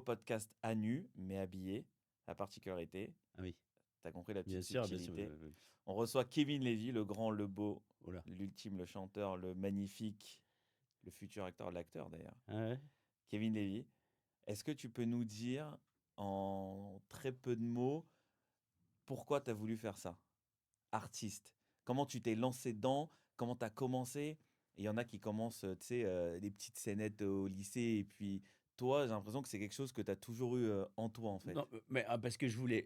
nouveau podcast à nu, mais habillé. La particularité, Ah oui, t'as compris la bien petite sûr, bien sûr. subtilité. On reçoit Kevin Levy, le grand, le beau, Oh là. l'ultime, le chanteur, le magnifique, le futur acteur, l'acteur d'ailleurs. Ah ouais. Kevin Levy, est-ce que tu peux nous dire en très peu de mots pourquoi tu as voulu faire ça? Artiste. Comment tu t'es lancé dedans? Comment tu as commencé? Il y en a qui commencent, tu sais, des petites scénettes au lycée. Et puis, toi, j'ai l'impression que c'est quelque chose que tu as toujours eu en toi, en fait. Non, mais parce que je voulais.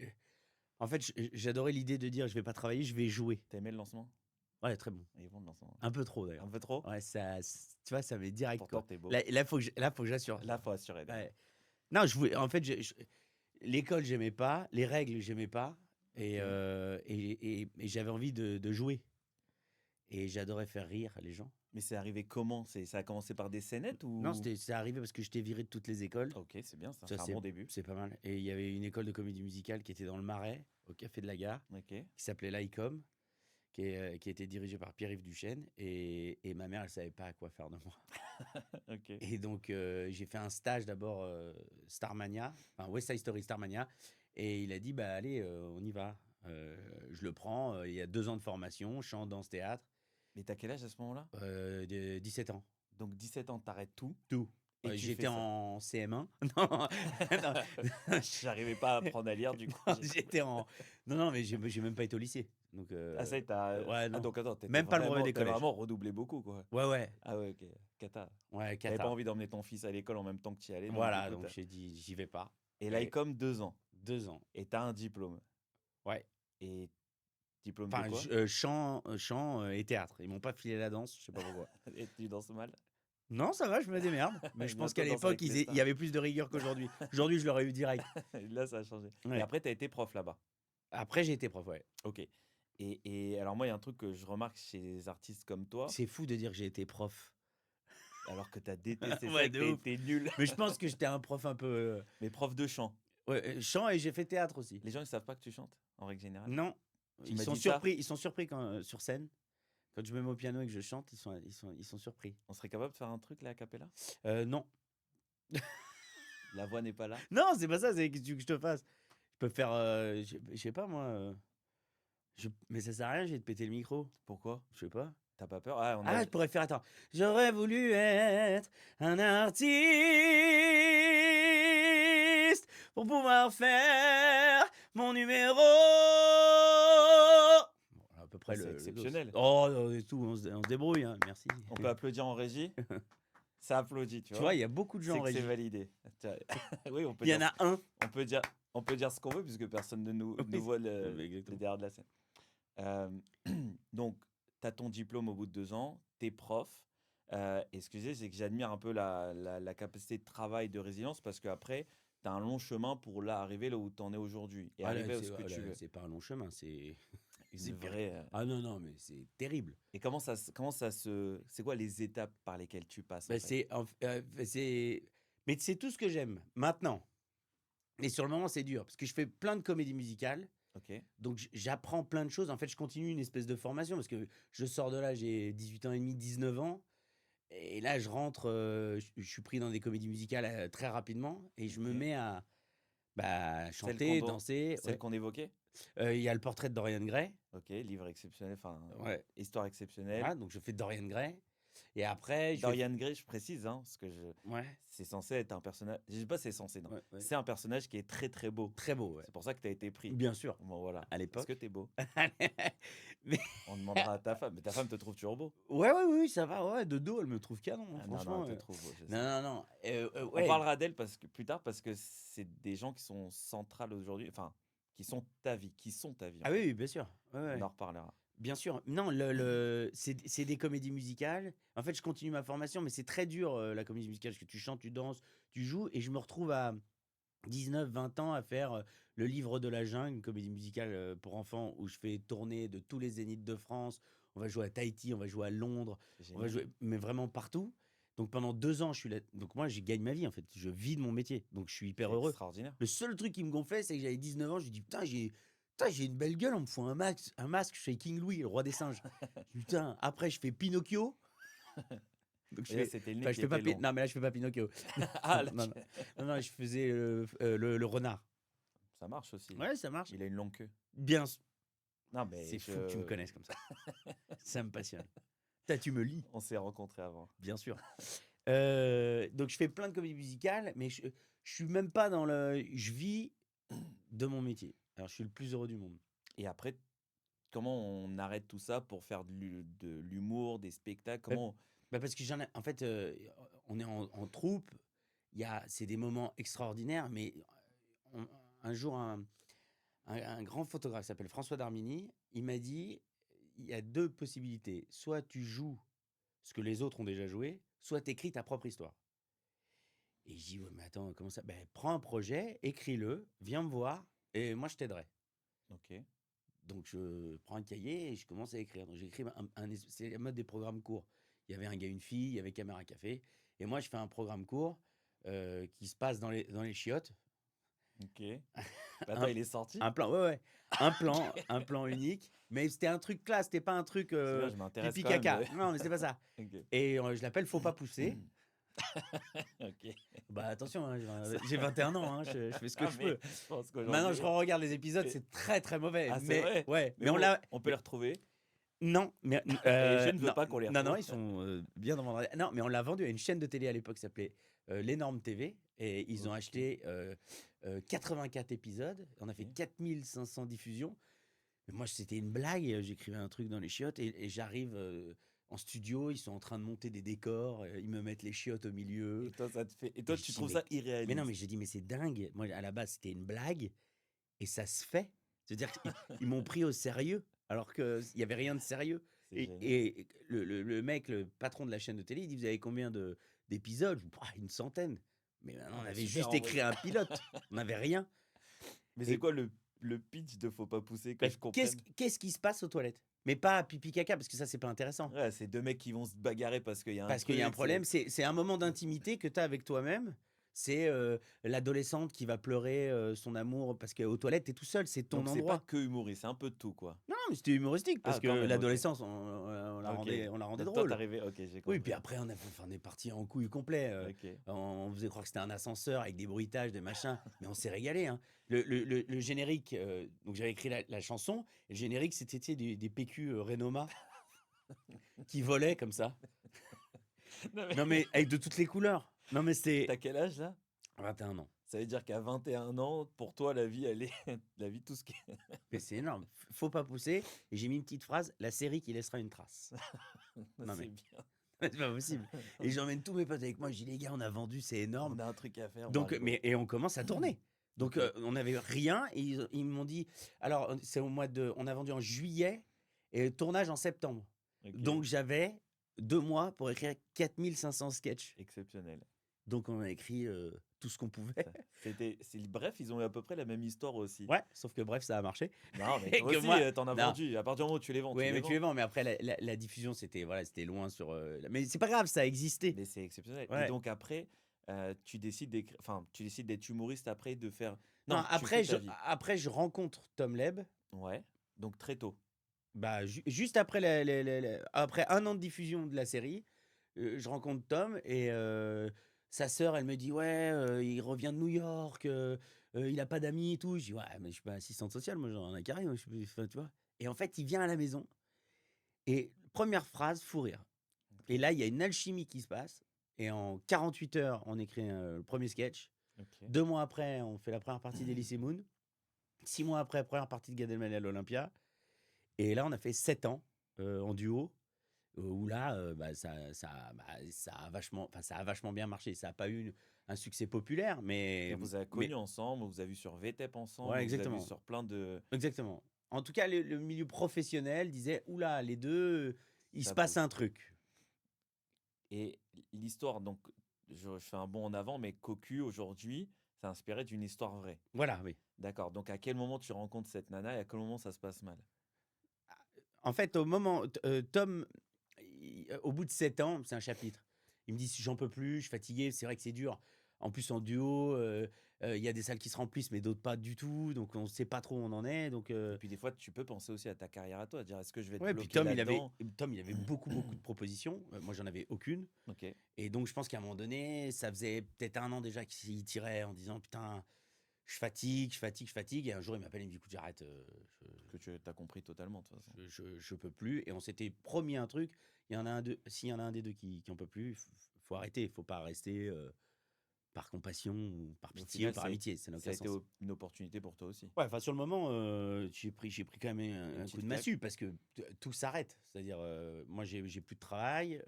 En fait, j'adorais l'idée de dire je vais pas travailler, je vais jouer. T'as aimé le lancement? Ouais, très bon. Il est bon le lancement. Un peu trop Un d'ailleurs. peu trop? Ouais, tu vois, ça met direct Pourtant, quoi. t'es beau. Là, faut que j'assure. Là, faut assurer. D'accord. Ouais. Non, je voulais. En fait, l'école, j'aimais pas. Les règles, j'aimais pas. Et, Ok. et j'avais envie de jouer. Et j'adorais faire rire les gens. Mais c'est arrivé comment? Ça a commencé par des scénettes Non, ou... c'est arrivé parce que j'étais viré de toutes les écoles. Ok, c'est bien ça. Ça, C'est un bon début. c'est pas mal. Et il y avait une école de comédie musicale qui était dans le Marais, au Café de la Gare, Ok. qui s'appelait l'ICOM, qui était dirigée par Pierre-Yves Duchesne. Et ma mère, elle savait pas à quoi faire de moi. Ok. Et donc, j'ai fait un stage d'abord Starmania, enfin West Side Story Starmania. Et il a dit, bah allez, on y va. Je le prends. Il y a 2 ans de formation, chant, danse, théâtre, Mais t'as quel âge à ce moment-là? de 17 ans. Donc 17 ans, t'arrêtes tout Tout. et tu fais J'étais ça. en CM1. Non, non, J'arrivais pas à apprendre à lire, du coup. non, j'étais en. Non, non, mais j'ai même pas été au lycée. Donc, Ah, ça y est, t'as... ouais, Ah, non. donc attends, Même pas le brevet des t'as collèges. vraiment redoublé beaucoup, quoi. Ouais, ouais. Ah ouais, ok. Cata. Ouais, T'avais pas cata. envie d'emmener ton fils à l'école en même temps que tu y allais, donc du Voilà, coup, donc j'ai dit, j'y vais pas. Et là, il Et comme 2 ans. 2 ans. Et t'as un diplôme. Ouais. Et diplôme de Enfin, quoi? chant et théâtre. Ils m'ont pas filé la danse, je sais pas pourquoi. Et tu danses mal? Non, ça va, je me démerde. Mais je pense Bientôt qu'à Danse l'époque, avec les il y stars. avait plus de rigueur qu'aujourd'hui. Aujourd'hui, je l'aurais eu direct. Là, ça a changé. Et Ouais. après, t'as été prof là-bas. Après, j'ai été prof, ouais. Ok. Et alors moi, il y a un truc que je remarque chez les artistes comme toi, C'est fou de dire que j'ai été prof. alors que t'as détesté ça Ouais, et que de t'as ouf. été nul. Mais je pense que j'étais un prof un peu. Mais prof de chant. Ouais, chant et j'ai fait théâtre aussi. Les gens, ils savent pas que tu chantes, en règle générale. Non, Tu m'as dit ça? ils sont surpris quand, sur scène. Quand je me mets au piano et que je chante, ils sont surpris. On serait capable de faire un truc là, a cappella? Non. La voix n'est pas là? Non, c'est pas ça, c'est que tu que je te fasse. Je peux faire, je sais pas moi, mais ça sert à rien, j'ai de péter le micro. Pourquoi? Je sais pas. T'as pas peur? Ah, on Ah, a... je pourrais faire, attends. J'aurais voulu être un artiste pour pouvoir faire mon numéro. Bon, à peu près C'est le dos. exceptionnel. Oh, et tout, on se débrouille, hein, merci. On peut applaudir en régie? Ça applaudit, tu Tu vois? vois, il y a beaucoup de gens C'est en que c'est régie. validé. Oui, on peut Il y dire, en a un. on peut dire ce qu'on veut puisque personne ne nous, Oui, nous voit mais le exactement. derrière de la scène. Euh, donc, tu as ton diplôme au bout de 2 ans, tu es prof. Et ce que je disais, c'est que j'admire un peu la capacité de travail, de résilience, parce qu'après, tu as un long chemin pour là, arriver là où tu en es aujourd'hui et Ah là, arriver à ce que tu veux. c'est pas un long chemin, c'est Une pire. vraie. Ah non, non, mais c'est terrible. Et comment ça se. C'est quoi les étapes par lesquelles tu passes en Bah, fait? mais c'est tout ce que j'aime maintenant. Et sur le moment, c'est dur parce que je fais plein de comédies musicales. Ok. Donc, j'apprends plein de choses. En fait, je continue une espèce de formation parce que je sors de là, j'ai 18 ans et demi, 19 ans. Et là, je rentre, je suis pris dans des comédies musicales très rapidement et je me Ok. mets à bah, Celle chanter, danser. celle Ouais. qu'on évoquait? Il y a le portrait de Dorian Gray. Ok, livre exceptionnel, enfin, Ouais. histoire exceptionnelle. Voilà, donc je fais Dorian Gray. Et après, je vais. Dorian Gray, je précise, hein, parce que Ouais, c'est censé être un personnage. Je sais pas si c'est censé, non. ouais, ouais. C'est un personnage qui est très très beau. Très beau, ouais. C'est pour ça que tu as été pris. Bien sûr, Bon, voilà. à Est-ce que l'époque. tu es beau? Mais On demandera à ta femme. Mais ta femme te trouve toujours beau? ouais, ouais, oui, ça va. Ouais, de dos, elle me trouve canon, hein, Ah, non, franchement. elle te trouve beau, je sais. Non, non, non. On Ouais, parlera d'elle plus tard parce que c'est des gens qui sont centrales aujourd'hui. Enfin, qui sont ta vie. Qui sont ta vie, en ah oui, fait. oui, bien sûr. Ouais, On ouais. en reparlera. Bien sûr. Non, c'est des comédies musicales. En fait, je continue ma formation, mais c'est très dur, la comédie musicale, parce que tu chantes, tu danses, tu joues, et je me retrouve à 19, 20 ans à faire Le Livre de la Jungle, une comédie musicale pour enfants où je fais tourner de tous les zéniths de France. On va jouer à Tahiti, on va jouer à Londres, C'est on va génial. jouer, mais vraiment partout. Donc pendant 2 ans, je suis là. Donc moi, je gagne ma vie en fait. Je vis de mon métier. Donc je suis hyper C'est heureux. extraordinaire. Le seul truc qui me gonflait, c'est que j'avais 19 ans. Je dis putain, j'ai une belle gueule. On me fout un masque. Je fais King Louis, le roi des singes. Je dis, putain, après, je fais Pinocchio. Donc je Et là, fais c'était le nez enfin je qui fais pas était long. non, mais là je fais pas Pinocchio. Ah là, Non, non. Non, non, je faisais, le renard. ça marche aussi. Ouais, ça marche. Il a une longue queue. Bien s Non, mais c'est fou que tu me je connaisses comme ça. Ça me passionne. Putain, tu me lis, on s'est rencontrés avant. bien sûr. Donc je fais plein de comédies musicales, mais je suis même pas dans le je vis de mon métier. Alors je suis le plus heureux du monde. Et après, comment on arrête tout ça pour faire de l'humour, des spectacles? Bah Comment parce que j'en ai en fait, on est en troupe, c'est des moments extraordinaires, mais on un jour un grand photographe qui s'appelle François Darmini, il m'a dit: «Il y a 2 possibilités, soit tu joues ce que les autres ont déjà joué, soit tu écris ta propre histoire». Et je dis: «Ouais, mais attends, comment ça?» «Beh, prends un projet, écris-le, viens me voir et moi je t'aiderai». OK. Donc je prends un cahier et je commence à écrire. Donc j'écris c'est la mode des programmes courts. Il y avait Un gars, une fille, il y avait Caméra Café et moi je fais un programme court, qui se passe dans les chiottes. OK. Bah, attends, Un il est sorti? un plan ouais, ouais, OK. un plan unique, mais c'était un truc classe, c'était pas un truc, C'est bien, je m'intéresse pipi quand même caca. de Non, mais c'est pas ça OK. et je l'appelle Faut pas pousser. OK. Bah, attention, hein, j'ai 21 ans, hein, je fais ce que Ah je mais peux. je pense Maintenant, je qu'aujourd'hui regarde les épisodes, et c'est très, très mauvais, ah, c'est mais vrai? ouais, Mais mais on bon, l'a on peut les mais retrouver non, mais et je ne veux non, pas qu'on les non, non, retrouve. ils sont, bien dans mon adresse. Non, mais on l'a vendu à une chaîne de télé à l'époque qui s'appelait, l'Énorme TV et ils ont OK. acheté, 84 épisodes. On a fait OK. 4500 diffusions. Mais moi, c'était une blague, j'écrivais un truc dans les chiottes et j'arrive, en studio, ils sont en train de monter des décors, ils me mettent les chiottes au milieu Et toi, ça te fait et et toi, je tu dis: trouves ça mais non, irréaliste? mais j'ai dit: «Mais c'est dingue». Moi, à la base, c'était une blague et ça se fait. C'est-à-dire qu'ils ils m'ont pris au sérieux alors qu'il y avait rien de sérieux C'est génial. et le mec, le patron de la chaîne de télé, il dit: «Vous avez combien d'épisodes?» Je dis: «Bah, une centaine». Mais Ah on bah, avait super juste en vrai. écrit un pilote, on n'avait rien Mais c'est et quoi le pitch de Faut pas pousser que bah, je comprenne? qu'est-ce qui se passe aux toilettes? Mais pas pipi caca parce que ça, c'est pas intéressant. Ouais, c'est 2 mecs qui vont se bagarrer parce qu'il y a un Parce qu'il y a un truc, problème, c'est un moment d'intimité que tu as avec toi-même. C'est, l'adolescente qui va pleurer, son amour parce qu'aux toilettes, tu es tout seul, c'est ton donc c'est pas endroit. que humoriste, c'est un peu de tout, quoi? Non, mais c'était humoristique parce Ah que quand même, OK. l'adolescence, OK. on la rendait Donc toi, tu drôle. arrivais OK, j'ai Oui, puis compris. après on est parti en couille complet, OK. on faisait croire que c'était un ascenseur avec des bruitages, des machins, mais on s'est régalé, hein. Le générique, donc j'avais écrit la chanson et le générique, c'était, tu sais, des PQ, Rénoma qui volaient comme ça. Non Non, mais mais avec de toutes les couleurs. Non, mais tu c'est quel âge là? 21 ans. Ça veut dire qu'à 21 ans, pour toi, la vie, elle est la vie, tout ce qui est Mais c'est énorme. Faut pas pousser et j'ai mis une petite phrase: «La série qui laissera une trace». Non, c'est mais bien. c'est pas possible et j'emmène tous mes potes avec moi, je dis: «Les gars, on a vendu, c'est énorme». On a un truc à faire, on va Donc rigoler. on commence à tourner. Donc OK. on n'avait rien et ils m'ont dit: «Alors, c'est au mois de» on a vendu en juillet et tournage en septembre. OK. Donc j'avais 2 mois pour écrire 4500 sketchs. Exceptionnel. Donc on a écrit, tout ce qu'on pouvait. Ça bref, ils ont eu à peu près la même histoire aussi. Ouais, sauf que bref, ça a marché Non, mais et toi que aussi, moi tu as non, vendu. À partir du moment où tu les vends, tu ouais, les mais tu les vends. vends, mais après la diffusion, c'était voilà, c'était loin sur, mais c'est pas grave, ça a existé. Mais c'est exceptionnel et Ouais. donc après, tu décides tu décides d'être humoriste après, de faire Non, non, tu fais ta vie. après je rencontre Tom Leb, Ouais, donc très tôt. bah, juste après après 1 an de diffusion de la série, je rencontre Tom et sa sœur, elle me dit: «Ouais, il revient de New York, il a pas d'amis et tout». Je dis: «Ouais, mais je suis pas assistante sociale, moi j'en ai carré, moi, je suis enfin, tu vois?» Et en fait, il vient à la maison et première phrase, fou rire et OK, là, il y a une alchimie qui se passe et en 48 heures, on écrit, le 1er sketch. OK. 2 mois après, on fait la première partie d'Elysée Moon. 6 mois après, première partie de Gad Elmaleh à l'Olympia et là, on a fait 7 ans, en duo, où là, bah, ça a vachement bien marché. Ça a pas eu un succès populaire, C'est-à-dire vous avez connu ensemble, vous avez vu sur VTEP ensemble, ouais, vous avez vu exactement, sur plein de exactement. En tout cas, le milieu professionnel disait: «Ouh là, les 2, il se ça passe pousse un truc». et l'histoire donc je fais un bond en avant, mais Cocu aujourd'hui, c'est inspiré d'une histoire vraie. Voilà, oui. D'accord, donc à quel moment tu rencontres cette nana et à quel moment ça se passe mal? En fait, au moment Tom, au bout de 7 ans, c'est un chapitre. Il me dit: «Si j'en peux plus, je suis fatigué, c'est vrai que c'est dur. En plus en duo, Il y a des salles qui se remplissent, mais d'autres pas du tout. Donc, on ne sait pas trop où on en est. Donc, Et puis des fois, tu peux penser aussi à ta carrière à toi, dire est-ce que je vais être ouais, puis bloqué là-dedans? Tom, il avait beaucoup, beaucoup de propositions. Moi, j'en avais aucune. Ok. Et donc, je pense qu'à un moment donné, ça faisait peut-être 1 an déjà qu'il tirait en disant putain, je fatigue, je fatigue, je fatigue. Et un jour, il m'appelle, il me dit écoute, j'arrête, Que tu as compris totalement, de toute façon. je peux plus. Et on s'était promis un truc. Il y en a un, s'il y en a un des deux qui en peut plus, faut arrêter. Il faut pas rester par compassion ou par Mais au pitié ou final, par amitié. Ça n'a ça a aucun été sens. une opportunité pour toi aussi. Ouais, enfin, sur le moment, j'ai pris quand même Une un petite coup de claque. massue parce que tout s'arrête. C'est-à-dire, moi, j'ai plus de travail.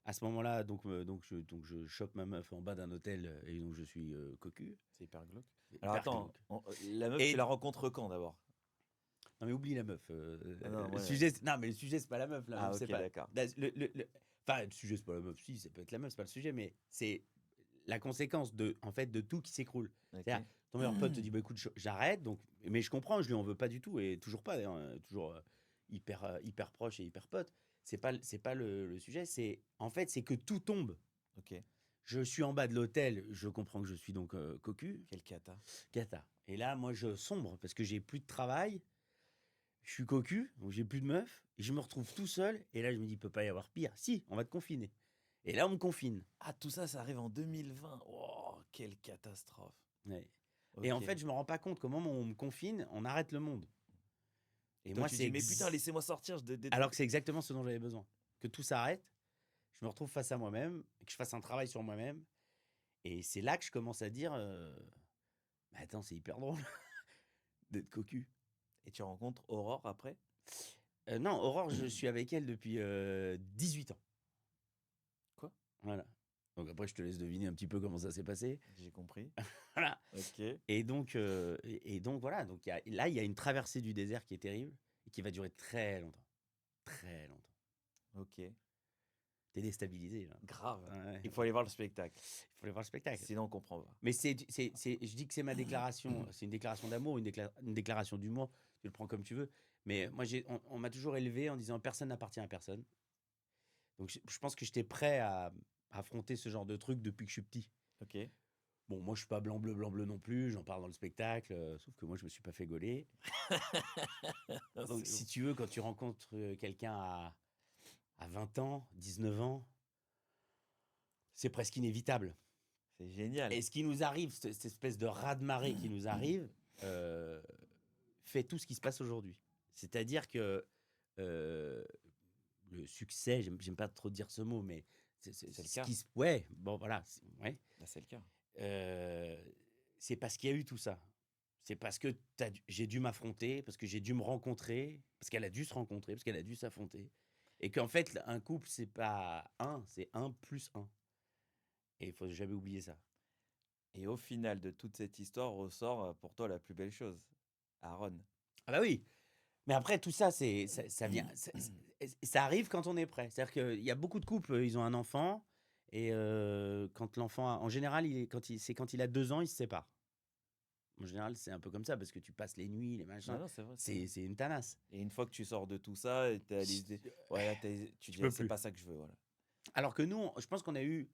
À ce moment-là, donc je chope ma meuf en bas d'un hôtel et donc je suis cocu. C'est hyper glauque. Alors Hyper attends, glauque. la meuf, tu Et la rencontres quand d'abord? non, mais oublie la meuf. Ah non, Le moi, sujet, non, mais le sujet, c'est pas la meuf. La Ah meuf, c'est ok, pas. d'accord. Enfin, le sujet, c'est pas la meuf. Si, ça peut être la meuf, c'est pas le sujet, mais c'est la conséquence en fait, de tout qui s'écroule. Ok. C'est-à-dire, ton meilleur pote te dit bah écoute, j'arrête. Donc, mais je comprends, je lui en veux pas du tout et toujours pas d'ailleurs, toujours hyper proche et hyper pote. C'est pas le sujet. C'est en fait, c'est que tout tombe. Ok. Je suis en bas de l'hôtel, je comprends que je suis donc cocu, Quel cata. cata. Et là, moi, je sombre parce que j'ai plus de travail, je suis cocu, donc j'ai plus de meuf, et je me retrouve tout seul. Et là, je me dis, il peut pas y avoir pire. Si, on va te confiner. Et là, on me confine. Ah, tout ça, ça arrive en 2020. Oh, quelle catastrophe. Ouais. Et en Ok. fait, je me rends pas compte qu'au moment où on me confine, on arrête le monde. Et Et toi, moi, tu dis, mais putain, laissez-moi sortir. alors que c'est exactement ce dont j'avais besoin. Que tout s'arrête, je me retrouve face à moi-même, que je fasse un travail sur moi-même. Et c'est là que je commence à dire, mais attends, c'est hyper drôle d'être cocu. Et tu rencontres Aurore après? Non, Aurore, je suis avec elle depuis 18 ans. Quoi? Voilà. Donc après, je te laisse deviner un petit peu comment ça s'est passé. J'ai compris. Voilà. Ok. Et donc voilà. Donc là, il y a une traversée du désert qui est terrible et qui va durer très longtemps. Très longtemps. Ok. T'es déstabilisé, là. Grave. Ouais. Il faut aller voir le spectacle. Il faut aller voir le spectacle. Sinon, on comprend pas. Mais je dis que c'est ma déclaration. C'est une déclaration d'amour, une déclaration d'humour. Tu le prends comme tu veux. Mais moi, on m'a toujours élevé en disant personne n'appartient à personne. Donc je pense que j'étais prêt à affronter ce genre de truc depuis que je suis petit. Ok. Bon, moi, je suis pas blanc, bleu non plus. J'en parle dans le spectacle. Sauf que moi, je me suis pas fait gauler. Donc, C'est si tu veux, quand tu rencontres quelqu'un à 20 ans, 19 ans, c'est presque inévitable. c'est génial. Et ce qui nous arrive, cette espèce de raz-de-marée qui nous arrive, fait tout ce qui se passe aujourd'hui. C'est-à-dire que le succès, j'aime pas trop dire ce mot, mais C'est le ce cas. ouais, bon voilà, ouais. Là, c'est le cas. C'est parce qu'il y a eu tout ça. C'est parce que j'ai dû m'affronter, parce que j'ai dû me rencontrer, parce qu'elle a dû se rencontrer, parce qu'elle a dû s'affronter. Et qu'en fait, un couple, c'est pas un, c'est 1 + 1. Et il faut jamais oublier ça. Et au final de toute cette histoire ressort pour toi la plus belle chose. Aaron. Ah bah oui. Mais après, tout ça, ça vient, ça arrive quand on est prêt. C'est-à-dire qu'il y a beaucoup de couples, ils ont un enfant, et quand l'enfant, en général, c'est quand il a 2 ans, ils se séparent. En général, c'est un peu comme ça, parce que tu passes les nuits, les Non, machins, non, c'est vrai. c'est vrai. c'est une tanasse. Et une fois que tu sors de tout ça, et t'as l'idée. Ouais, là, tu dis, peux c'est plus. pas ça que je veux. Voilà. Alors que nous, je pense qu'on a eu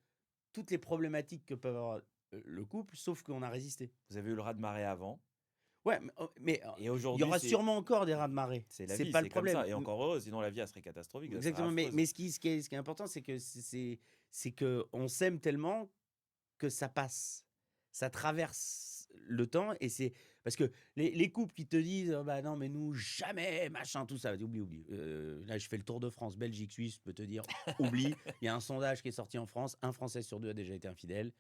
toutes les problématiques que peut avoir le couple, sauf qu'on a résisté. Vous avez eu le raz-de-marée avant. Ouais, mais Et il y aujourd'hui, aura sûrement encore des raz-de-marée. c'est la C'est vie, pas c'est le comme problème. ça. Et encore heureux, sinon la vie, elle serait catastrophique. Elle serait Exactement. affreuse. Mais ce qui est important, c'est que c'est que on s'aime tellement que ça passe, ça traverse le temps. Et c'est parce que les couples qui te disent bah non, mais nous jamais, machin, tout ça, oublie. Là, je fais le tour de France, Belgique, Suisse, je peux te dire, oublie. Il y a un sondage qui est sorti en France, un Français sur 2 a déjà été infidèle.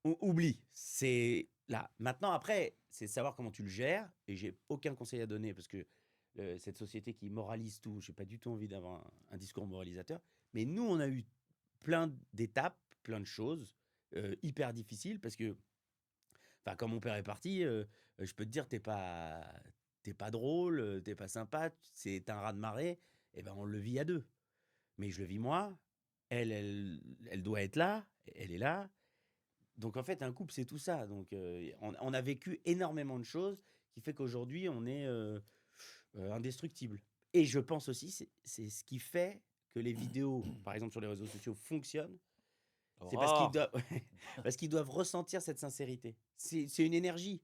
Oublie, c'est là. Maintenant, après, c'est de savoir comment tu le gères. Et j'ai aucun conseil à donner parce que cette société qui moralise tout, j'ai pas du tout envie d'avoir un discours moralisateur. Mais nous, on a eu plein d'étapes, plein de choses hyper difficiles parce que, enfin, quand mon père est parti, je peux te dire, t'es pas drôle, t'es pas sympa, c'est un raz-de-marée. Et ben, on le vit à 2. Mais je le vis moi. Elle doit être là. Elle est là. Donc en fait, un couple, c'est tout ça. Donc on a vécu énormément de choses qui fait qu'aujourd'hui, on est indestructible. Et je pense aussi, c'est ce qui fait que les vidéos, par exemple sur les réseaux sociaux, fonctionnent. C'est parce qu'ils Oh! doivent parce qu'ils doivent ressentir cette sincérité. C'est une énergie.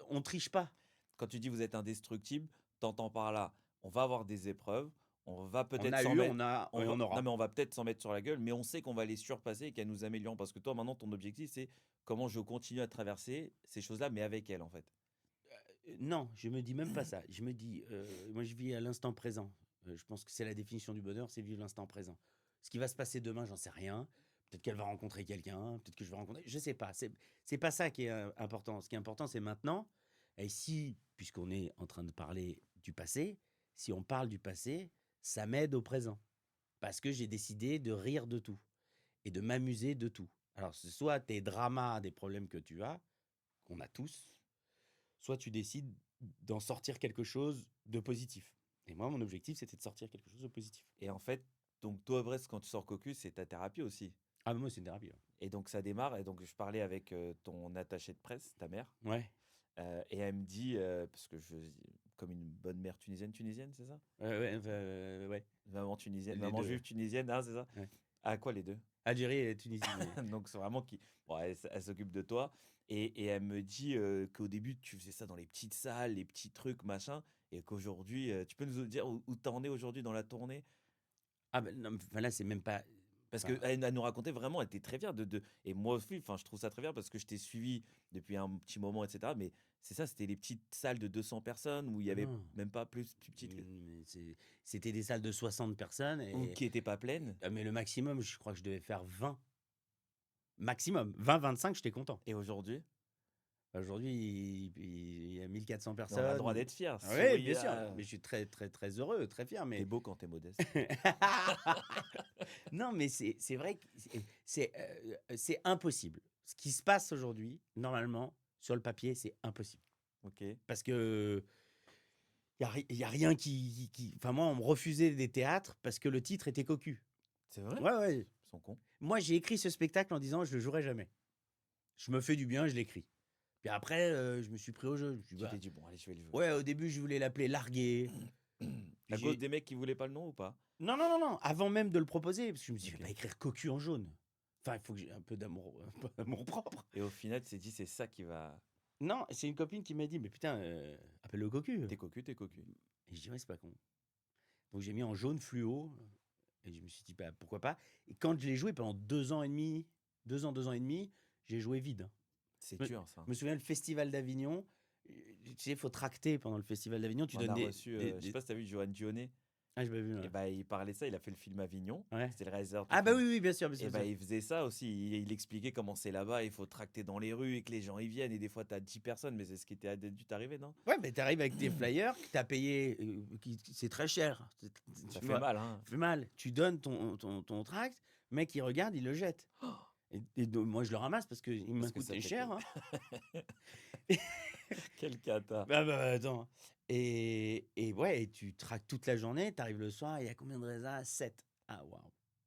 On triche pas. Quand tu dis: «Vous êtes indestructible», t'entends par là, on va avoir des épreuves, on va On peut-être a s'en eu, mettre on a on et va on non, aura. mais on va peut-être s'en mettre sur la gueule, mais on sait qu'on va les surpasser et qu'elles nous améliorent. Parce que toi, maintenant, ton objectif, c'est comment je continue à traverser ces choses-là, mais avec elles, en fait. Non, je me dis même pas ça. Je me dis, moi je vis à l'instant présent. Je pense que c'est la définition du bonheur, c'est vivre l'instant présent. Ce qui va se passer demain, j'en sais rien. Peut-être qu'elle va rencontrer quelqu'un, peut-être que je vais rencontrer, je sais pas. C'est pas ça qui est important. Ce qui est important, c'est maintenant. Et si, puisqu'on est en train de parler du passé, si on parle du passé, ça m'aide au présent. Parce que j'ai décidé de rire de tout et de m'amuser de tout. Alors, c'est soit tes dramas, des problèmes que tu as, qu'on a tous, soit tu décides d'en sortir quelque chose de positif. Et moi, mon objectif, c'était de sortir quelque chose de positif. Et en fait, donc toi, Brest, quand tu sors Cocus, c'est ta thérapie aussi. Ah, mais moi, c'est une thérapie. Et donc ça démarre et donc je parlais avec, ton attachée de presse, ta mère, Ouais. et elle me dit, parce que je comme une bonne mère tunisienne, c'est ça? Ouais. Maman tunisienne, Les maman deux. juive tunisienne, hein, c'est ça? Ouais. Ah quoi les 2? Algérie et Tunisie. Donc c'est vraiment qui bon, elle s'occupe de toi et elle me dit, qu'au début tu faisais ça dans les petites salles, les petits trucs machin et qu'aujourd'hui, tu peux nous dire où tu en es aujourd'hui dans la tournée? Ah, ben non, mais enfin, là, c'est même pas. Parce Enfin, qu'elle nous racontait vraiment, elle était très fière de et moi aussi, enfin, je trouve ça très bien parce que je t'ai suivi depuis un petit moment et cetera, mais c'est ça, c'était les petites salles de 200 personnes où il y ah avait non. même pas plus petite que Mais c'était des salles de 60 personnes. ou qui étaient pas pleines Mais le maximum, je crois que je devais faire 20. Maximum. 20-25, j'étais content. et aujourd'hui? Aujourd'hui, il y a 1400 Mais on a le droit personnes. d'être fier, Ah oui, souris, bien sûr. Mais je suis très, très, très heureux, très fier. tu Mais beau quand t'es modeste. non, mais c'est vrai que c'est impossible. Ce qui se passe aujourd'hui, normalement, sur le papier, c'est impossible. OK. Parce que il y a rien enfin, moi, on me refusait des théâtres parce que le titre était cocu. C'est vrai? Ouais, ouais. Ils sont cons. Moi, j'ai écrit ce spectacle en disant: «Je le jouerai jamais. Je me fais du bien, je l'écris». Puis après, je me suis pris au jeu. Je me suis dit: Tu «Bah». t'es dit: «Bon allez, je vais le jouer». Ouais, au début, je voulais l'appeler Largué. Puis À cause j'ai des mecs qui voulaient pas le nom ou pas? non, non, non, non, avant même de le proposer, parce que je me suis dit: «Je vais OK. pas écrire cocu en jaune». Enfin, il faut que j'ai un peu d'amour-propre. Et au final, tu t'es dit: «C'est ça qui va» Non, c'est une copine qui m'a dit: «Mais putain, appelle-le cocu». t'es cocu, t'es cocu. Et je dis: «Ouais, c'est pas con». Donc j'ai mis en jaune fluo et je me suis dit: «Bah, pourquoi pas?» Et quand je l'ai joué pendant 2 ans et demi, 2 ans et demi, j'ai joué vide, hein. C'est Je me dur ça. je me souviens le festival d'Avignon, tu sais, il faut tracter pendant le festival d'Avignon, tu On donnes a reçu, je sais des pas si tu as vu Johan Dionnet? ah, j'ai pas vu, Et ouais. bah, il parlait de ça, il a fait le film Avignon, Ouais. c'était le réalisateur du Ah bah, film. oui, oui, bien sûr, Et bah, bien sûr. il faisait ça aussi, il expliquait comment c'est là-bas, il faut tracter dans les rues et que les gens y viennent et des fois tu as 10 personnes, mais c'est ce qui était dû t'arriver, non? Ouais, mais tu arrives avec tes flyers que tu as payés, c'est très cher. Ça Tu fait vois? mal, hein? Ça fait mal. Tu donnes ton tract, le mec il regarde, il le jette. Et donc moi je le ramasse parce qu'il m'a Parce que ça coûté t'est cher, hein. quelle cata! Bah, attends. Et ouais, et tu traques toute la journée, tu arrives le soir, il y a combien de résas? 7. Ah waouh!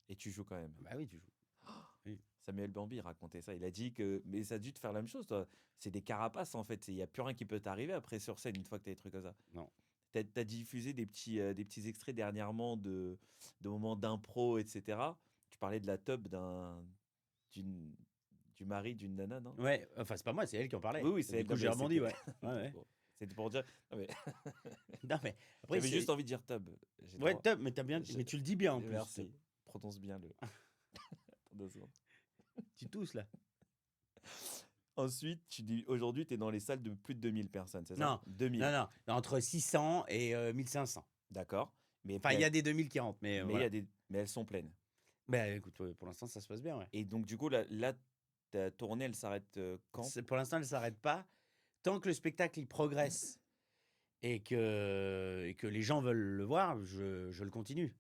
Et tu joues quand même. Bah oui, tu joues. Oui. Samuel Bambi racontait ça, il a dit que mais ça a dû te faire la même chose toi? C'est des carapaces en fait, il y a plus rien qui peut t'arriver après sur scène une fois que tu as des trucs comme ça. Non. Tu as diffusé des petits extraits dernièrement de moments d'impro et cetera. Tu parlais de la teub d'une du mari d'une nana, non? Ouais, enfin c'est pas moi, c'est elle qui en Oui, parlait. oui, Du c'est coup, non j'ai mais rebondi, c'était ouais. Ouais, ouais. bon, c'était pour dire non mais Non, mais après j'avais juste c'est envie de dire teub, j'ai le ouais, droit. top, mais tu bien Je mais tu le dis bien en plus, merci, teub. prononce bien le attends 2 secondes. Tu tousses là. Ensuite, tu dis aujourd'hui, tu es dans les salles de plus de 2000 personnes, c'est ça? Non, 2000, non, non, entre 600 et 1500. d'accord, mais Enfin, il y a des 2000 qui rentrent, mais il y voilà. a des mais elles sont pleines Bah, écoute, pour l'instant, ça se passe bien, ouais. et donc du coup là ta tournée, elle s'arrête, quand? Pour l'instant, elle ne s'arrête pas. Tant que le spectacle, il progresse et que les gens veulent le voir, je le continue.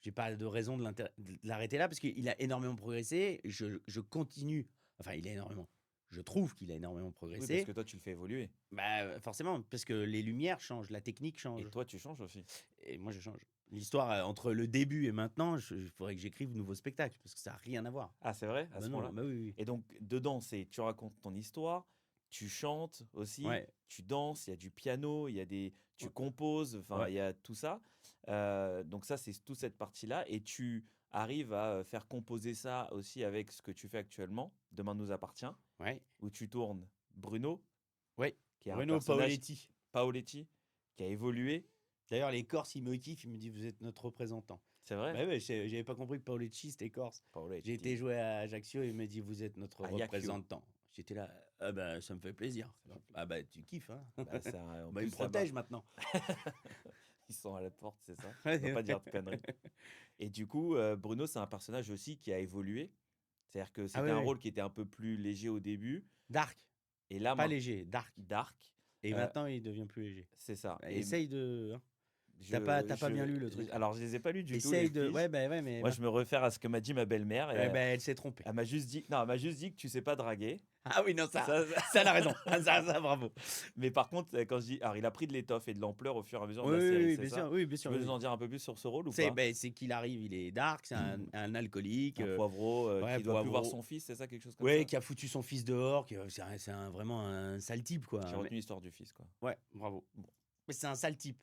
J'ai pas de raison de l'arrêter là parce qu'il a énormément progressé. Je continue. Enfin, il a énormément. Je trouve qu'il a énormément Oui, parce progressé. que toi, tu le fais évoluer Bah, forcément, parce que les lumières changent, la technique et change. toi, tu changes aussi. Et moi, je change. L'histoire, entre le début et maintenant, il faudrait que j'écrive de nouveaux spectacles parce que ça n'a rien à voir. Ah, c'est vrai? À Bah ce non, point-là? bah oui, oui. Et donc dedans, c'est tu racontes ton histoire, tu chantes aussi, Ouais, tu danses, il y a du piano, il y a des tu ouais, composes, enfin, ouais. il y a tout ça. Donc ça, c'est toute cette partie-là et tu arrives à, faire composer ça aussi avec ce que tu fais actuellement, Demain nous appartient, Ouais, où tu tournes Bruno, ouais. qui est un Bruno personnage Paoletti. Paoletti, qui a évolué. D'ailleurs, les Corses, ils me kiffent, ils me disent, vous êtes notre représentant. C'est vrai? Bah ouais, j'avais pas compris que Paoletti, c'était Corse. J'ai été Paoletti. jouer à Ajaccio et il me dit, vous êtes notre Ajaccio. représentant. J'étais là, ah bah, ça me fait plaisir. Ah bah, tu kiffes, hein. Bah, ça en Bah, il plus, me ça protège marche. maintenant. Ils sont à la porte, c'est ça? On va pas dire de conneries. Et du coup, Bruno, c'est un personnage aussi qui a évolué. C'est-à-dire que Ah c'était ouais, un ouais. rôle qui était un peu plus léger au début Dark, et là pas maint léger, dark. dark, Et heu, maintenant, il devient plus léger. c'est ça Bah, et essaye de, hein. je T'as pas bien lu le truc, là. alors je les ai pas lus du tout les Essaye de, ouais, fiches. bah ouais, mais Moi, je me réfère à ce que m'a dit ma belle-mère et bah, elle s'est trompée. elle m'a juste dit non, elle m'a juste dit que tu sais pas draguer. Ah oui, non, ça, Ça ça, elle a raison. Ça, bravo. mais par contre, quand je dis alors il a pris de l'étoffe et de l'ampleur au fur et à mesure de Oui, la oui, série, oui, c'est bien ça? sûr, oui, bien Tu sûr, peux oui, nous oui. en dire un peu plus sur ce rôle ou C'est pas? ben, c'est qu'il arrive, il est dark, c'est un alcoolique, Un poivreau, ouais, qui doit plus voir poivreau. son fils, c'est ça? Quelque chose comme Ouais, ça? qui a foutu son fils dehors, vraiment un sale type, quoi. J'ai retenu l'histoire du fils, quoi. Ouais, bravo. Bon. Mais c'est un sale type.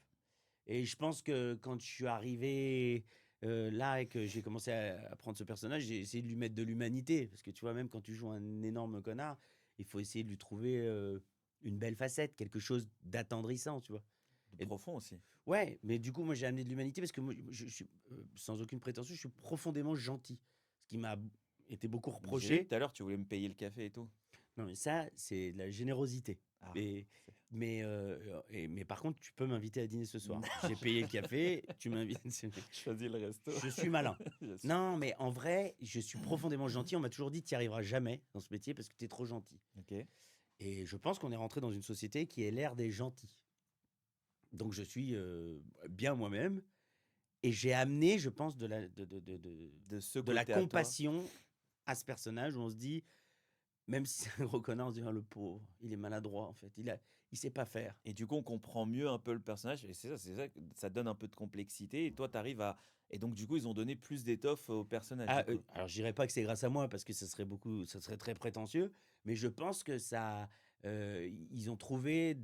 Et je pense que quand je suis arrivé là et que j'ai commencé à prendre ce personnage, j'ai essayé de lui mettre de l'humanité. Parce que tu vois, même quand tu joues un énorme connard, il faut essayer de lui trouver une belle facette, quelque chose d'attendrissant, tu vois. Et Profond aussi. ouais, mais du coup, moi, j'ai amené de l'humanité parce que moi, je suis, sans aucune prétention, je suis profondément gentil. Ce qui m'a été beaucoup Mais j'ai vu reproché. tout à l'heure, tu voulais me payer le café et tout. Non, mais ça, c'est de la générosité. Ah, Mais, c'est mais par contre, tu peux m'inviter à dîner ce soir. J'ai payé le café, tu m'invites. choisis le resto. Je suis malin. Je suis Non, mais en vrai, je suis profondément gentil. On m'a toujours dit, tu n'y arriveras jamais dans ce métier parce que tu es trop gentil. OK. Et je pense qu'on est rentré dans une société qui est l'ère des gentils. Donc, je suis bien moi-même. Et j'ai amené, je pense, de la, De ce de la côté à toi. compassion à ce personnage où on se dit, même si c'est un gros connard, on se dit, ah, le pauvre, il est maladroit en fait, il sait pas faire. Et du coup, on comprend mieux un peu le personnage et c'est ça que ça donne un peu de complexité et toi, tu arrives à et donc du coup, ils ont donné plus d'étoffe au personnage, Ah, du coup? alors je dirais pas que c'est grâce à moi parce que ça serait très prétentieux, mais je pense que ça, ils ont trouvé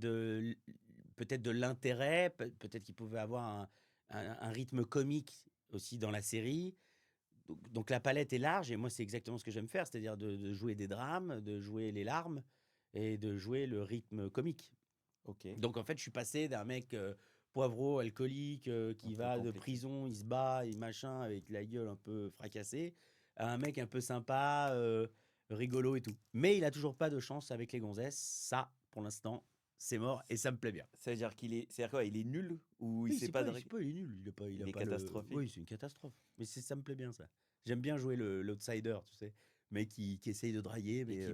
peut-être de l'intérêt, peut-être qu'ils pouvaient avoir un rythme comique aussi dans la série. Donc la palette est large et moi c'est exactement ce que j'aime faire, c'est-à-dire de jouer des drames, de jouer les larmes et de jouer le rythme comique. OK. Donc en fait, je suis passé d'un mec poivreau, alcoolique, Un qui peu va de compliqué. prison, il se bat, il machin, avec la gueule un peu fracassée, à un mec un peu sympa, rigolo et tout. Mais il a toujours pas de chance avec les gonzesses. Ça, pour l'instant, c'est mort et ça me plaît bien. Ça veut dire c'est-à-dire quoi? Il est nul ou il Oui, sait pas c'est pas, il est nul, il il a est pas le. catastrophique? Oui, c'est une catastrophe. Mais ça me plaît bien ça. J'aime bien jouer l'outsider, tu sais, mais qui essaye de draguer, Et mais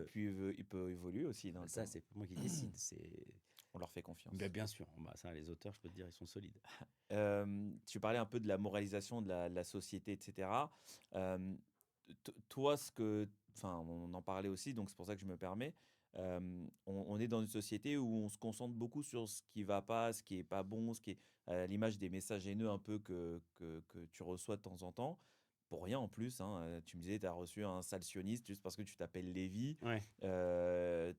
il peut évoluer aussi dans le ça temps. c'est pas moi qui décide. C'est On leur fait confiance. bien sûr. Bah, ça, les auteurs, je peux te dire, ils sont solides. Tu parlais un peu de la moralisation de la société, et cetera. Hem, toi, enfin, on en parlait aussi, donc c'est pour ça que je me permets. On est dans une société où on se concentre beaucoup sur ce qui va pas, ce qui est pas bon, ce qui est à l'image des messages haineux un peu que tu reçois de temps en temps. Pour rien en plus, hein, tu me disais, tu as reçu un sale sioniste juste parce que tu t'appelles Lévi. Ouais.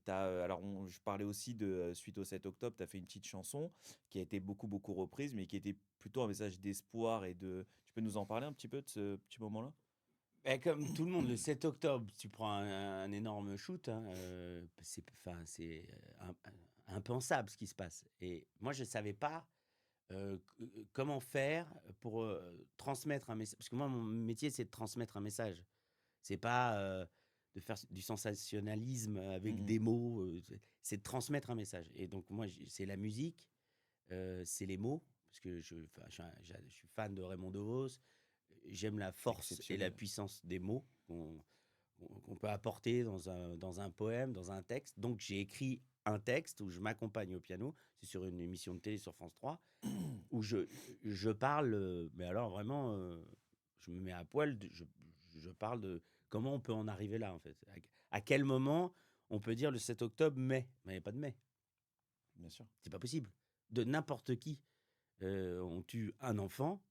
Alors je parlais aussi de, suite au 7 octobre, tu as fait une petite chanson qui a été beaucoup, beaucoup reprise, mais qui était plutôt un message d'espoir et de tu peux nous en parler un petit peu de ce petit moment-là? Bah, comme tout le monde, le 7 octobre, tu prends un énorme shoot, hein, c'est impensable ce qui se passe. Et moi, je ne savais pas comment faire pour transmettre un message. Parce que moi, mon métier, c'est de transmettre un message. C'est pas de faire du sensationnalisme avec Mmh. des mots. C'est de transmettre un message. Et donc, moi, c'est la musique, c'est les mots. Parce que je suis fan de Raymond DeVos. J'aime la force et la Exceptionnel. puissance des mots qu'on peut apporter dans un poème, dans un texte. Donc, j'ai écrit un texte où je m'accompagne au piano. C'est sur une émission de télé sur France 3, où je parle, mais alors vraiment, je me mets à poil, je parle de comment on peut en arriver là, en fait. À quel moment on peut dire le 7 octobre, mais il n'y a pas de mai. Bien sûr. C'est pas possible. De n'importe qui, on tue un enfant.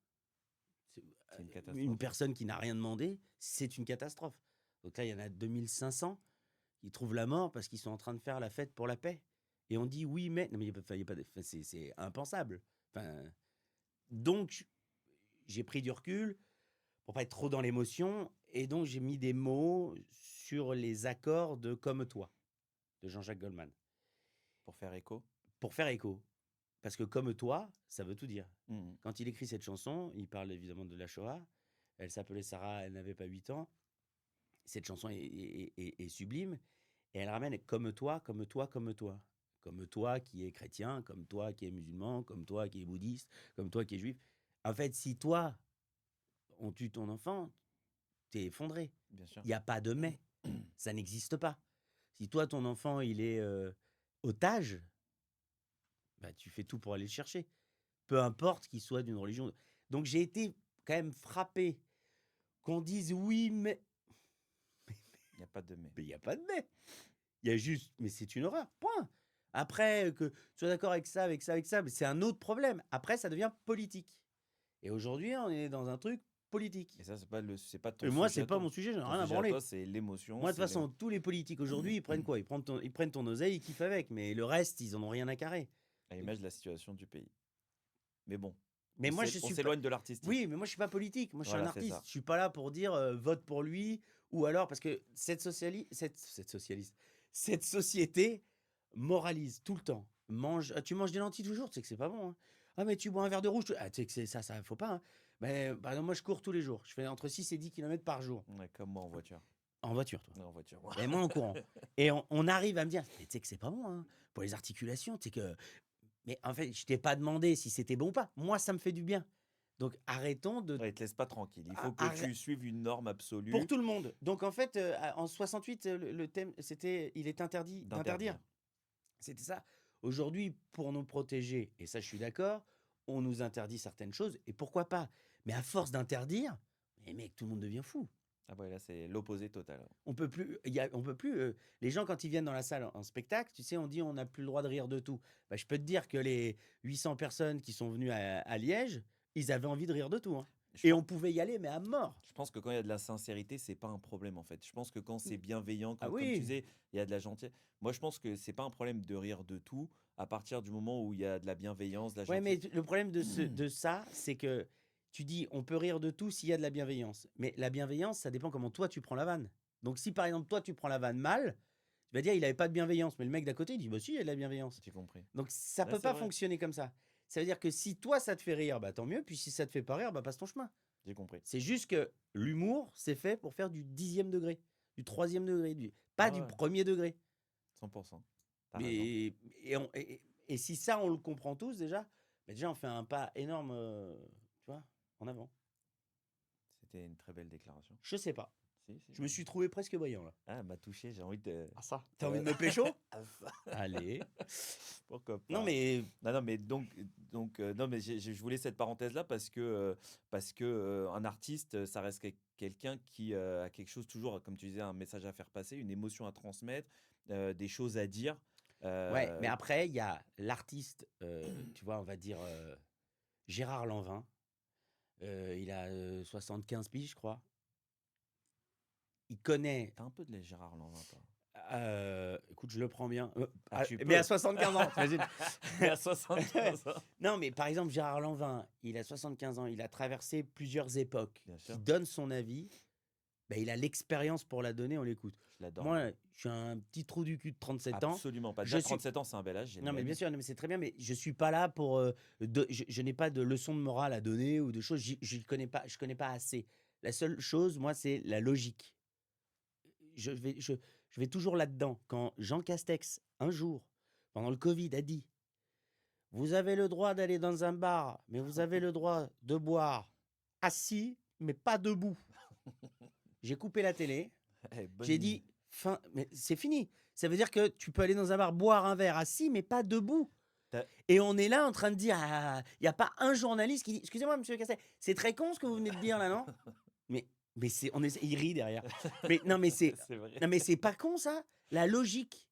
C'est C'est une une catastrophe. personne qui n'a rien demandé, c'est une catastrophe. Donc là, il y en a 2500 qui trouvent la mort parce qu'ils sont en train de faire la fête pour la paix. Et on dit oui, mais. Non, mais il y a pas de. Enfin, c'est impensable. Enfin, donc, j'ai pris du recul pour pas être trop dans l'émotion, et donc j'ai mis des mots sur les accords de Comme toi, de Jean-Jacques Goldman, Pour faire écho. pour faire écho. Parce que Comme toi, ça veut tout dire. Mhm. Quand il écrit cette chanson, il parle évidemment de la Shoah. Elle s'appelait Sarah, elle n'avait pas 8 ans. Cette chanson est sublime. Et elle ramène comme toi, comme toi, comme toi. Comme toi qui es chrétien, comme toi qui es musulman, comme toi qui es bouddhiste, comme toi qui es juif. En fait, si toi, on tue ton enfant, t'es effondré. Bien sûr. Il n'y a pas de mais. Ça n'existe pas. Si toi, ton enfant, il est otage, bah, tu fais tout pour aller le chercher. Peu importe qu'il soit d'une religion. Donc j'ai été quand même frappé qu'on dise oui, mais Il n'y a pas de mais. il n'y a pas de mais. Il y a juste, mais c'est une horreur, point. Après, que tu sois d'accord avec ça, avec ça, avec ça, mais c'est un autre problème. Après, ça devient politique. Et aujourd'hui, on est dans un truc politique. Et ça, c'est pas ton Et moi, sujet c'est à pas toi. mon sujet, j'en ai Ton rien à sujet à branler. toi, c'est l'émotion. Moi, de toute c'est façon, tous les politiques aujourd'hui, ils prennent quoi? Ils prennent ton oseille, ils kiffent avec, mais le reste, ils en ont rien à carrer. à l'image de la situation du pays. Mais bon, Mais moi, je on suis pas... s'éloigne de l'artistique. Oui, mais moi, je suis pas politique. Moi, je suis Voilà, un c'est artiste. ça. Je suis pas là pour dire vote pour lui, ou alors parce que cette société moralise tout le temps. Tu manges des lentilles toujours, tu sais que c'est pas bon, hein. Ah, mais tu bois un verre de rouge, ah, tu sais que ça faut pas, hein. Mais par exemple, moi, je cours tous les jours. Je fais entre 6 et 10 km par jour. Ouais, comme moi en voiture. En voiture, toi. En voiture. Et moi, en courant. Et on arrive à me dire, mais tu sais que c'est pas bon, hein, pour les articulations, tu sais que. Mais en fait, je t'ai pas demandé si c'était bon ou pas. Moi, ça me fait du bien. Donc, arrêtons de. Ouais, il te laisse pas tranquille. Il faut que Arrête- tu suives une norme absolue. Pour tout le monde. Donc, en fait, en 68, le thème, c'était il est interdit d'interdire. C'était ça. Aujourd'hui, pour nous protéger, et ça, je suis d'accord, on nous interdit certaines choses, et pourquoi pas? Mais à force d'interdire, mais mec, tout le monde devient fou. Ah ouais, là, c'est l'opposé total. On peut plus, on peut plus. Les gens, quand ils viennent dans la salle en spectacle, tu sais, on dit on n'a plus le droit de rire de tout. Bah, je peux te dire que les 800 personnes qui sont venues à Liège, ils avaient envie de rire de tout, hein. Je Et pense- on pouvait y aller, mais à mort. Je pense que quand il y a de la sincérité, c'est pas un problème en fait. Je pense que quand c'est bienveillant, Ah comme tu oui. disais, il y a de la gentillesse. Moi, je pense que c'est pas un problème de rire de tout à partir du moment où il y a de la bienveillance, de la Ouais, mais gentillesse. le problème de ça, c'est que tu dis on peut rire de tout s'il y a de la bienveillance. Mais la bienveillance, ça dépend comment toi tu prends la vanne. Donc si par exemple toi tu prends la vanne mal, tu vas dire il avait pas de bienveillance. Mais le mec d'à côté il dit bah si, il y a de la bienveillance. J'ai compris. Donc ça Ouais, peut c'est pas vrai. fonctionner comme ça. Ça veut dire que si toi ça te fait rire, bah tant mieux. Puis si ça te fait pas rire, bah passe ton chemin. J'ai compris. C'est juste que l'humour, c'est fait pour faire du 10e degré, du 3e degré, pas Ah du ouais. 1er degré. 100%. T'as raison. Et si ça, on le comprend tous déjà, bah déjà on fait un pas énorme, tu vois, en avant. C'était une très belle déclaration. Je sais pas. Si, Je me suis trouvé presque brillant là. Ah, elle m'a touché, j'ai envie de. Ah ça. T'as envie de me pécho? Ah, ça. Allez. Pourquoi pas. Non mais Non, mais non, mais je voulais cette parenthèse-là parce que un artiste, ça reste quelqu'un qui a quelque chose toujours, comme tu disais, un message à faire passer, une émotion à transmettre, des choses à dire. ouais, mais après il y a l'artiste, tu vois, on va dire Gérard Lanvin. Il a 75 piges, je crois. Il connaît. T'as un peu de les Gérard Lanvin, toi. Écoute, je le prends bien. Tu Mais peux. à 75 ans, t'imagines. Mais à 75 ans. Non, mais par exemple, Gérard Lanvin, il a 75 ans, il a traversé plusieurs époques. Bien sûr. Il donne son avis, ben, il a l'expérience pour la donner, on l'écoute. Je l'adore. Moi, je suis un petit trou du cul de 37 ans. Absolument pas. Je Déjà, suis- 37 ans, c'est un bel âge. j'ai le Non, mais même. bien sûr, non, mais c'est très bien, mais je suis pas là pour. Je n'ai pas de leçon de morale à donner ou de choses. Je connais pas assez. La seule chose, moi, c'est la logique. Je vais toujours là-dedans. Quand Jean Castex, un jour, pendant le Covid, a dit vous avez le droit d'aller dans un bar, mais vous avez le droit de boire assis, mais pas debout. J'ai coupé la télé. Eh, bonne J'ai idée. dit fin, mais c'est fini. Ça veut dire que tu peux aller dans un bar boire un verre assis, mais pas debout. T'as- Et on est là en train de dire il n'y a pas un journaliste qui dit excusez-moi, monsieur Castex, c'est très con ce que vous venez de dire là, non? Mais il rit derrière. Mais non, mais c'est C'est vrai. non, mais c'est pas con ça. La logique,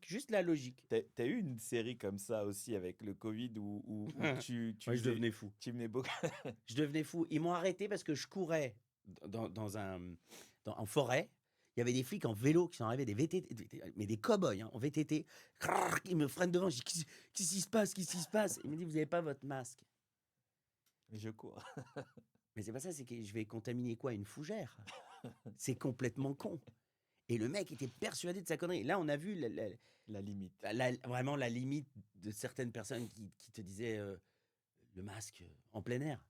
juste la logique. T'as eu une série comme ça aussi avec le Covid où tu Moi, je faisais- devenais fou. tu venais beaucoup. Je devenais fou. Ils m'ont arrêté parce que je courais en forêt. Il y avait des flics en vélo qui sont arrivés, des VTT, mais des cow-boys hein, en VTT. Crrr, ils me freinent devant. Je dis qu'est-ce qui se passe? Qu'est-ce qui se passe? Il me dit vous n'avez pas votre masque. Mais je cours. Mais c'est pas ça, c'est que je vais contaminer quoi? Une fougère? C'est complètement con. Et le mec était persuadé de sa connerie. Là, on a vu La limite. vraiment la limite de certaines personnes qui te disaient le masque en plein air.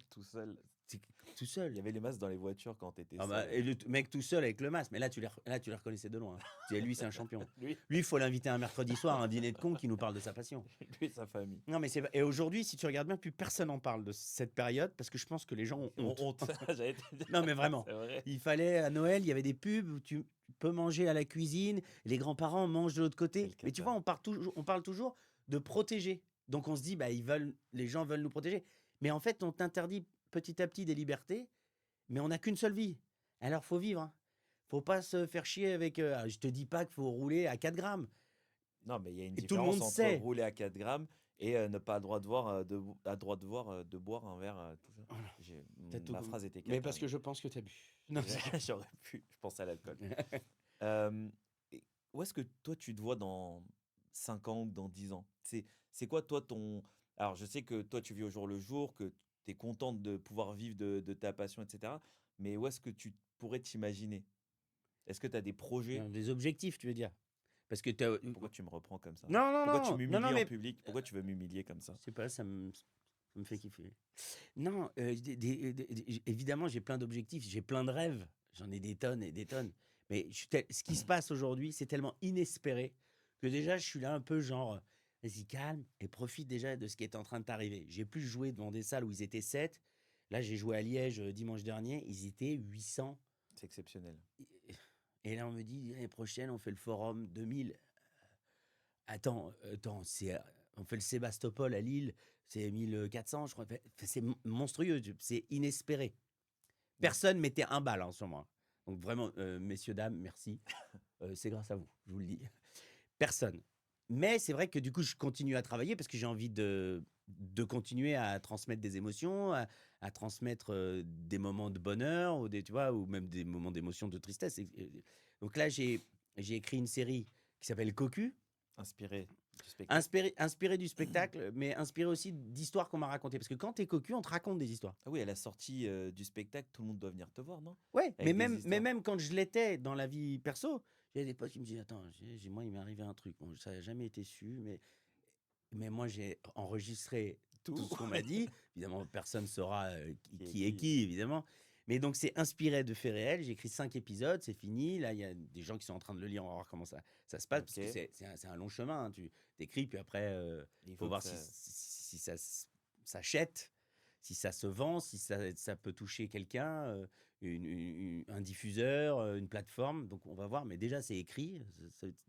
Tout seul. C'est tout Il y seul. avait les masques dans les voitures quand tu étais Ah seul. bah, et le mec tout seul avec le masque. Mais là, tu les reconnaissais de loin. Lui, c'est un champion. Lui, Lui, il faut l'inviter un mercredi soir à un dîner de cons qui nous parle de sa passion. lui et sa famille. Non, mais et aujourd'hui, si tu regardes bien, plus personne n'en parle de cette période parce que je pense que les gens ont honte. Honte. J'allais te dire. Non, mais vraiment. C'est vrai. Il fallait, à Noël, il y avait des pubs où tu peux manger à la cuisine, les grands-parents mangent de l'autre côté. Quel Mais tu cata. vois, on parle toujours de protéger. Donc on se dit, bah, les gens veulent nous protéger. Mais en fait, on t'interdit petit à petit des libertés, mais on n'a qu'une seule vie. Alors, faut vivre. Hein. Faut pas se faire chier avec. Je te dis pas qu'il faut rouler à 4 grammes. Non, mais il y a une Et tout le différence monde entre sait. rouler à 4 grammes et ne pas avoir droit de voir, de boire un verre tout ça. Ma phrase était Mais cata, parce que je pense que tu as bu. mais j'aurais pu. Je pense à l'alcool. Euh, et où est-ce que toi, tu te vois dans 5 ans ou dans 10 ans? C'est quoi, toi, ton... Alors, je sais que toi, tu vis au jour le jour, que tu es contente de pouvoir vivre de ta passion, etc. Mais où est-ce que tu pourrais t'imaginer? Est-ce que tu as des projets? Des objectifs, tu veux dire. Parce que Pourquoi tu me reprends comme ça? Non, non, Pourquoi tu non, m'humilies en mais public? Pourquoi tu veux m'humilier comme ça? je sais pas, ça me fait kiffer. Non, évidemment, j'ai plein d'objectifs, j'ai plein de rêves, j'en ai des tonnes et des tonnes. Mais ce qui se passe aujourd'hui, c'est tellement inespéré que déjà, je suis là un peu genre, vas-y, calme et profite déjà de ce qui est en train de t'arriver. J'ai plus joué devant des salles où ils étaient 7. Là, j'ai joué à Liège dimanche dernier, ils étaient 800. C'est exceptionnel. Et là, on me dit, l'année prochaine, on fait le forum 2000. Attends, on fait le Sébastopol à Lille, c'est 1400, je crois. C'est monstrueux, c'est inespéré. Personne mettait un bal sur moi. Donc vraiment, messieurs, dames, merci. C'est grâce à vous, je vous le dis. Personne. Mais c'est vrai que du coup, je continue à travailler parce que j'ai envie de continuer à transmettre des émotions, à transmettre des moments de bonheur, tu vois, ou même des moments d'émotion, de tristesse. Donc là, j'ai écrit une série qui s'appelle Cocu. Inspiré du spectacle. Inspiré du spectacle, mais inspiré aussi d'histoires qu'on m'a racontées. Parce que quand t'es cocu, on te raconte des histoires. Ah oui, à la sortie du spectacle, tout le monde doit venir te voir, non? Ouais, Avec des mais histoires. même quand je l'étais dans la vie perso, j'avais des potes qui me disaient, attends, moi, il m'est arrivé un truc. Bon, ça n'a jamais été su, mais moi, j'ai enregistré tout ce qu'on m'a dit. Évidemment, personne ne saura qui est qui, évidemment. Mais donc, c'est inspiré de faits réels. J'ai écrit 5 épisodes, c'est fini. Là, il y a des gens qui sont en train de le lire. On va voir comment ça se passe. Parce que Ok. c'est un long chemin. Hein. Tu écris, puis après, Il il faut faut voir que si ça s'achète, si ça se vend, si ça peut toucher quelqu'un, un diffuseur, une plateforme. Donc, on va voir. Mais déjà, c'est écrit.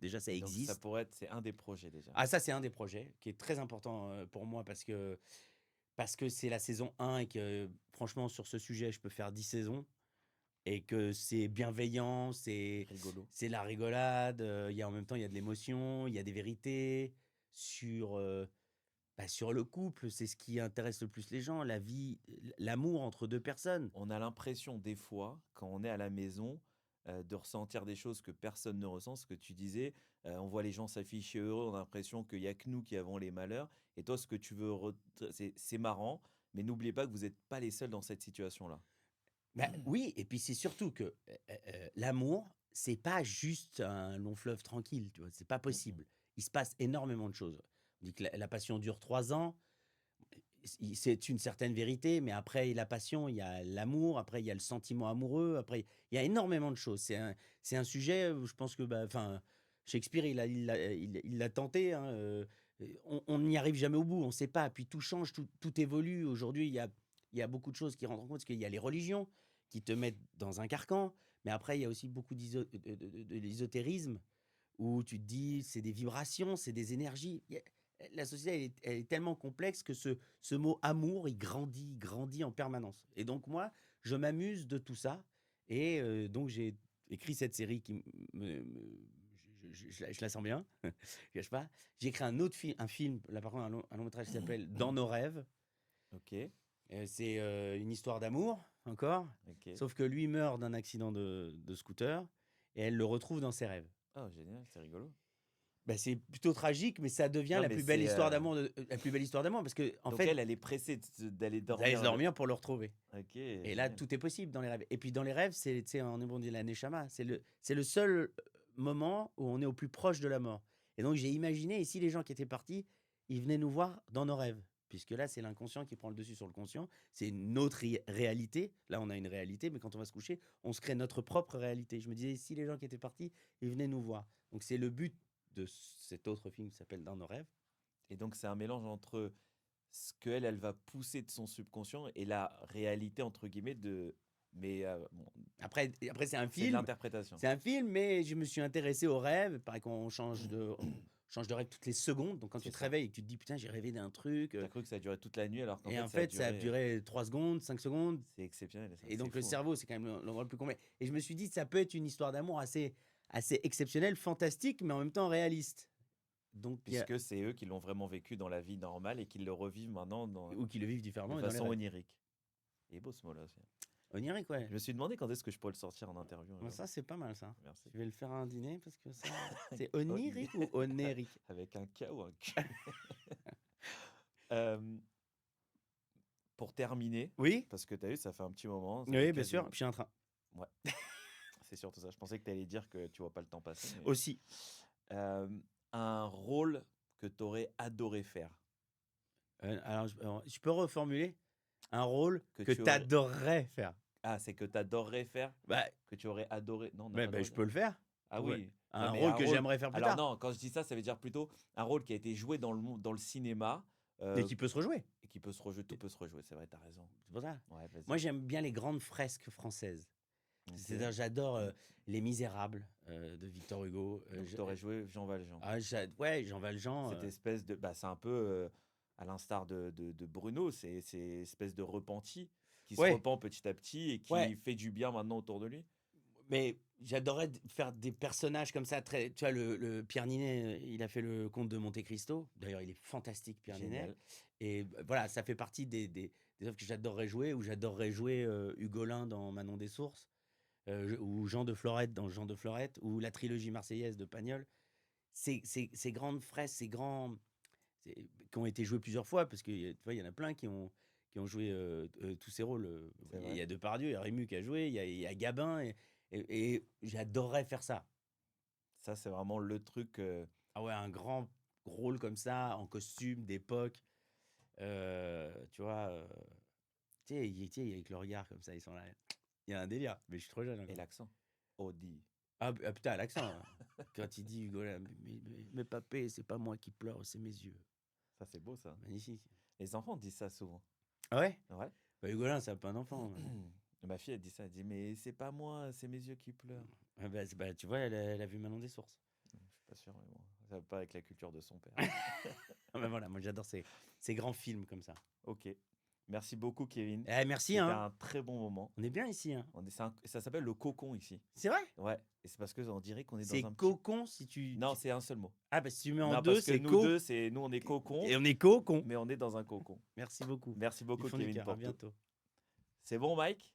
Déjà, ça Donc ça existe. pourrait être, c'est un des projets déjà. Ah, ça, c'est un des projets qui est très important pour moi parce que c'est la saison 1 et que franchement, sur ce sujet, je peux faire 10 saisons et que c'est bienveillant, Rigolo. c'est la rigolade, en même temps, il y a de l'émotion, il y a des vérités sur, sur le couple, c'est ce qui intéresse le plus les gens, la vie, l'amour entre deux personnes. On a l'impression des fois, quand on est à la maison, de ressentir des choses que personne ne ressent. Ce que tu disais, on voit les gens s'afficher heureux, on a l'impression qu'il n'y a que nous qui avons les malheurs. Et toi, ce que tu veux, c'est marrant, mais n'oubliez pas que vous n'êtes pas les seuls dans cette situation-là. Bah, oui, et puis c'est surtout que l'amour, c'est pas juste un long fleuve tranquille, tu vois, c'est pas possible. Il se passe énormément de choses. On dit que la passion dure 3 ans, c'est une certaine vérité, mais après la passion, il y a l'amour, après il y a le sentiment amoureux, après il y a énormément de choses. C'est un sujet où je pense que, Shakespeare, il l'a tenté, hein, on n'y arrive jamais au bout, on ne sait pas. Puis tout change, tout évolue. Aujourd'hui, il y a beaucoup de choses qui rentrent en compte, parce qu'il y a les religions qui te mettent dans un carcan, mais après, il y a aussi beaucoup de l'ésotérisme, où tu te dis, c'est des vibrations, c'est des énergies. La société, elle est tellement complexe que ce mot amour, il grandit en permanence. Et donc, moi, je m'amuse de tout ça. Et donc, j'ai écrit cette série qui je la sens bien, je ne cache pas. J'ai écrit un autre film, là par contre, un long métrage qui s'appelle Dans nos rêves. Ok, C'est une histoire d'amour, encore. ok. Sauf que lui meurt d'un accident de scooter et elle le retrouve dans ses rêves. Oh, génial, c'est rigolo. Bah, c'est plutôt tragique, mais ça devient Non, la mais plus belle c'est, histoire d'amour la plus belle histoire d'amour parce qu'en donc fait, elle est pressée d'aller d'aller se dormir. dormir pour le retrouver. OK, Et là, génial. tout est possible dans les rêves. Et puis dans les rêves, c'est, tu sais, en hébreu, on dit la neshama. C'est le seul moment où on est au plus proche de la mort. Et donc j'ai imaginé, et si les gens qui étaient partis, ils venaient nous voir dans nos rêves. Puisque là, c'est l'inconscient qui prend le dessus sur le conscient. C'est une autre réalité. Là, on a une réalité, mais quand on va se coucher, on se crée notre propre réalité. Je me disais, si les gens qui étaient partis, ils venaient nous voir. Donc c'est le but de cet autre film qui s'appelle Dans nos rêves. Et donc c'est un mélange entre ce qu'elle, elle va pousser de son subconscient et la réalité entre guillemets de mais bon, Après c'est un c'est de film. l'interprétation. C'est un film, mais je me suis intéressé aux rêves. Pareil qu'on change de rêve toutes les secondes. Donc quand C'est tu te ça. réveilles et que tu te dis putain, j'ai rêvé d'un truc. Tu as cru que ça durait toute la nuit alors qu'en Et fait en ça a fait, ça a duré, duré 3 secondes, 5 secondes. c'est exceptionnel ça, Et donc c'est le fou, hein. cerveau, c'est quand même l'endroit le plus complet. Et je me suis dit, ça peut être une histoire d'amour assez exceptionnelle, fantastique, mais en même temps réaliste. Donc, Puisque c'est eux qui l'ont vraiment vécu dans la vie normale et qui le revivent maintenant ou qui le vivent de différemment et dans les façon rêves. onirique. Il est beau ce mot-là aussi. Onirique, ouais. Je me suis demandé quand est-ce que je pourrais le sortir en interview un Bon, jour. ça, c'est pas mal, ça. Merci. Je vais le faire à un dîner parce que ça. C'est onirique ou onérique? Avec un K ou un Q. Euh, pour terminer, Oui, parce que tu as vu, ça fait un petit moment. ça oui, fait bien sûr. quasiment- Puis j'ai un train. Ouais, c'est surtout ça. Je pensais que tu allais dire que tu vois pas le temps passer. mais- Aussi. Un rôle que tu aurais adoré faire. Alors, je peux reformuler un rôle Que que tu tu aurais- adorerais faire. Ah, c'est que tu adorerais faire, Bah, que tu aurais adoré. Non, on n'a bah, pas bah, le je droit peux le faire. Ah Ouais. oui. Un Non, mais rôle que j'aimerais faire plus Alors tard. non, quand je dis ça, ça veut dire plutôt un rôle qui a été joué dans le cinéma Mais qui peut se rejouer. et qui peut se rejouer. Tout peut se rejouer, c'est vrai, t'as raison. C'est pour ça. Ouais, vas-y. Moi, j'aime bien les grandes fresques françaises. Ok. C'est-à-dire, j'adore Les Misérables de Victor Hugo. Donc, t'aurais joué Jean Valjean. Ouais, Jean Valjean. Cette espèce de. Bah, c'est un peu à l'instar de Bruno, c'est espèce de repenti qui se Ouais. repent petit à petit et qui Ouais. fait du bien maintenant autour de lui. Mais j'adorais faire des personnages comme ça. Très, tu vois, le Pierre Ninet, il a fait le Comte de Monte Cristo. D'ailleurs, il est fantastique, Pierre Ninet. Génial. Et voilà, ça fait partie des œuvres que j'adorerais jouer, ou j'adorerais jouer Hugolin dans Manon des Sources, ou Jean de Florette dans Jean de Florette, ou la trilogie marseillaise de Pagnol. Ces grandes fresques, qui ont été jouées plusieurs fois, parce que tu vois, il y en a plein qui ont joué tous ces rôles. C'est Il vrai. y a Depardieu, il y a Rému qui a joué, il y a Gabin, et j'adorerais faire ça. Ça, c'est vraiment le truc. Ah ouais, un grand rôle comme ça, en costume d'époque. Tu vois, tu sais, avec le regard comme ça, ils sont là. Il y a un délire, mais je suis trop jeune Et encore. l'accent. Audi. Ah putain, l'accent. Hein. Quand il dit Hugo, là, mais papé, c'est pas moi qui pleure, c'est mes yeux. Ça, c'est beau, ça. Magnifique. Les enfants disent ça souvent. Ah ouais? Ouais. Bah, Hugolin, c'est pas un enfant. Ma fille, elle dit ça. Elle dit, mais c'est pas moi, c'est mes yeux qui pleurent. Ah bah, tu vois, elle a vu Manon des Sources. Je suis pas sûr, mais bon. Ça va pas avec la culture de son père. Ah bah voilà, moi j'adore ces grands films comme ça. Ok. Merci beaucoup, Kevin. Merci, C'était hein. un très bon moment. On est bien ici, hein. Ça s'appelle le cocon ici. C'est vrai? Ouais. Et c'est parce qu'on dirait qu'on est C'est dans un petit. cocon si tu. Non, c'est un seul mot. Ah bah si tu mets en Non, deux, parce que c'est nous co. deux, nous on est cocon, Et on est cocon. mais on est dans un cocon. Merci beaucoup. Merci beaucoup, Du fond du Kevin, cœur, pour à tout. bientôt. C'est bon, Mike?